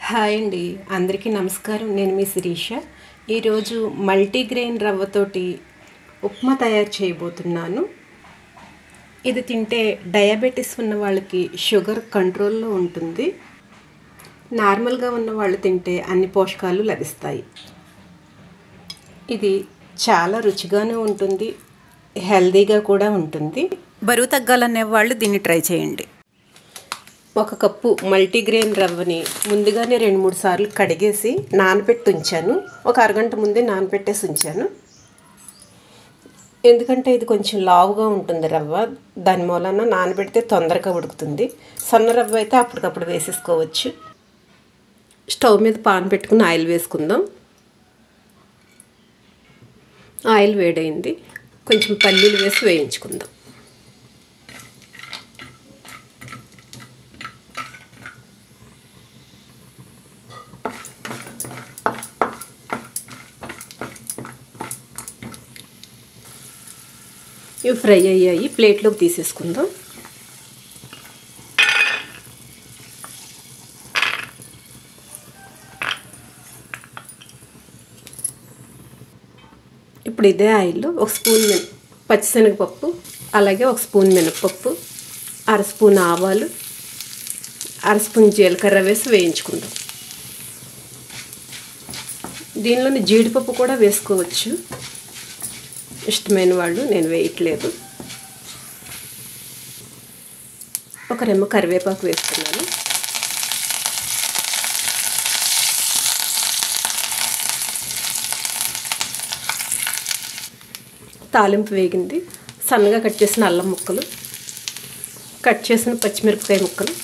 Hi అండి, అందరికీ నమస్కారం. నేను మీ శిరీష. ఈరోజు మల్టీగ్రెయిన్ రవ్వతోటి ఉప్మా తయారు చేయబోతున్నాను. ఇది తింటే డయాబెటీస్ ఉన్న వాళ్ళకి షుగర్ కంట్రోల్లో ఉంటుంది. నార్మల్గా ఉన్న వాళ్ళు తింటే అన్ని పోషకాలు లభిస్తాయి. ఇది చాలా రుచిగానే ఉంటుంది, హెల్దీగా కూడా ఉంటుంది. బరువు తగ్గాలనే వాళ్ళు దీన్ని ట్రై చేయండి. 1 కప్పు మల్టీగ్రెయిన్ రవ్వని ముందుగానే 2-3 సార్లు కడిగేసి నానబెట్టి ఉంచాను. ఒక అరగంట ముందే నానబెట్టేసి ఉంచాను. ఎందుకంటే ఇది కొంచెం లావుగా ఉంటుంది రవ్వ, దాని మూలన నానబెడితే తొందరగా ఉడుకుతుంది. సన్న రవ్వ అయితే అప్పటికప్పుడు వేసేసుకోవచ్చు. స్టవ్ మీద పాన్ పెట్టుకుని ఆయిల్ వేసుకుందాం. ఆయిల్ వేడైంది, కొంచెం పల్లీలు వేసి వేయించుకుందాం. ఇవి ఫ్రై అయ్యాయి, ప్లేట్లోకి తీసేసుకుందాం. ఇప్పుడు ఇదే ఆయిల్లో 1 స్పూన్ పచ్చిశనగపప్పు, అలాగే 1 స్పూన్ మినపప్పు, 1/2 స్పూన్ ఆవాలు, 1/2 స్పూన్ జీలకర్ర వేసి వేయించుకుందాం. దీనిలోని జీడిపప్పు కూడా వేసుకోవచ్చు, ఇష్టమైన వాళ్ళు. నేను వేయట్లేదు. ఒక రెమ్మ కరివేపాకు వేస్తున్నాను. తాలింపు వేగింది. సన్నగా కట్ చేసిన అల్లం ముక్కలు, కట్ చేసిన పచ్చిమిరపకాయ ముక్కలు,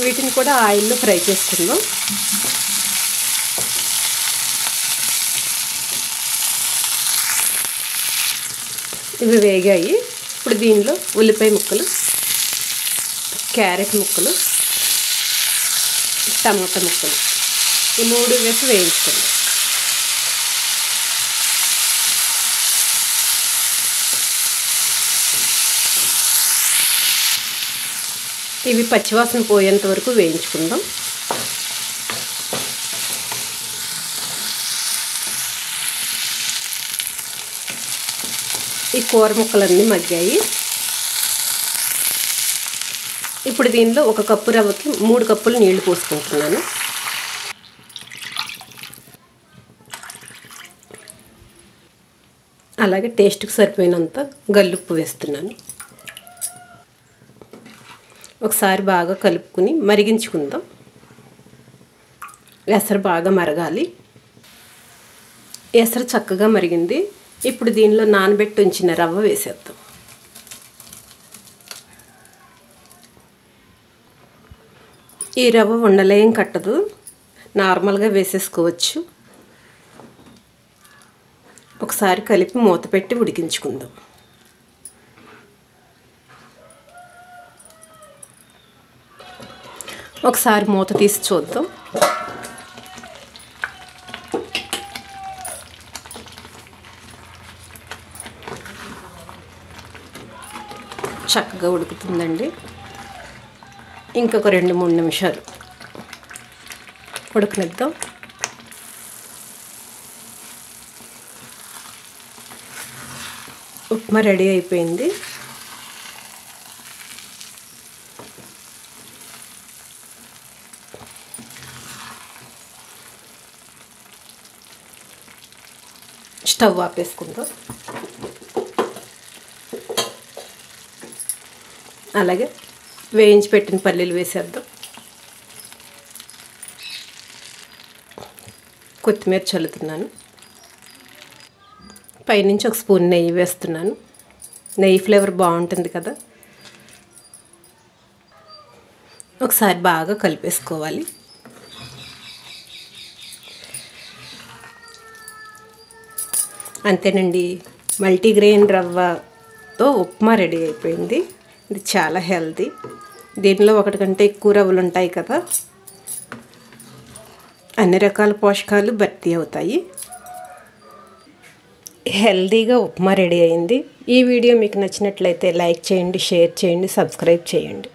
వీటిని కూడా ఆయిల్లో ఫ్రై చేసుకుందాం. ఇవి వేగాయి. ఇప్పుడు దీనిలో ఉల్లిపాయ ముక్కలు, క్యారెట్ ముక్కలు, టమాటా ముక్కలు, ఈ 3 వేసి వేయించుకుందాం. ఇవి పచ్చివాసన పోయేంత వరకు వేయించుకుందాం. ఈ కూర ముక్కలన్నీ మగ్గాయి. ఇప్పుడు దీనిలో 1 కప్పు రవ్వకి 3 కప్పులు నీళ్లు పోసుకుంటున్నాను. అలాగే టేస్ట్కి సరిపోయినంత గల్లుప్పు వేస్తున్నాను. ఒకసారి బాగా కలుపుకుని మరిగించుకుందాం. ఎసరు బాగా మరగాలి. ఎసరు చక్కగా మరిగింది. ఇప్పుడు దీనిలో నానబెట్టి ఉంచిన రవ్వ వేసేద్దాం. ఈ రవ్వ ఉండలేం కట్టదు, నార్మల్గా వేసేసుకోవచ్చు. ఒకసారి కలిపి మూత పెట్టి ఉడికించుకుందాం. ఒకసారి మూత తీసి చూద్దాం. చక్కగా ఉడుకుతుందండి. ఇంకొక 2-3 నిమిషాలు ఉడకనిద్దాం. ఉప్మా రెడీ అయిపోయింది. స్టవ్ ఆపేసుకుందాం. అలాగే వేయించి పెట్టిన పల్లీలు వేసేద్దాం. కొత్తిమీర చల్లుతున్నాను. పైనుంచి 1 స్పూన్ నెయ్యి వేస్తున్నాను. నెయ్యి ఫ్లేవర్ బాగుంటుంది కదా. ఒకసారి బాగా కలిపేసుకోవాలి. అంతేనండి, మల్టీగ్రెయిన్ రవ్వతో ఉప్మా రెడీ అయిపోయింది. ఇది చాలా హెల్తీ. దీనిలో 1 కంటే ఎక్కువ రవ్వలు ఉంటాయి కదా, అన్ని రకాల పోషకాలు భర్తీ అవుతాయి. హెల్తీగా ఉప్మా రెడీ అయింది. ఈ వీడియో మీకు నచ్చినట్లయితే లైక్ చేయండి, షేర్ చేయండి, సబ్స్క్రైబ్ చేయండి.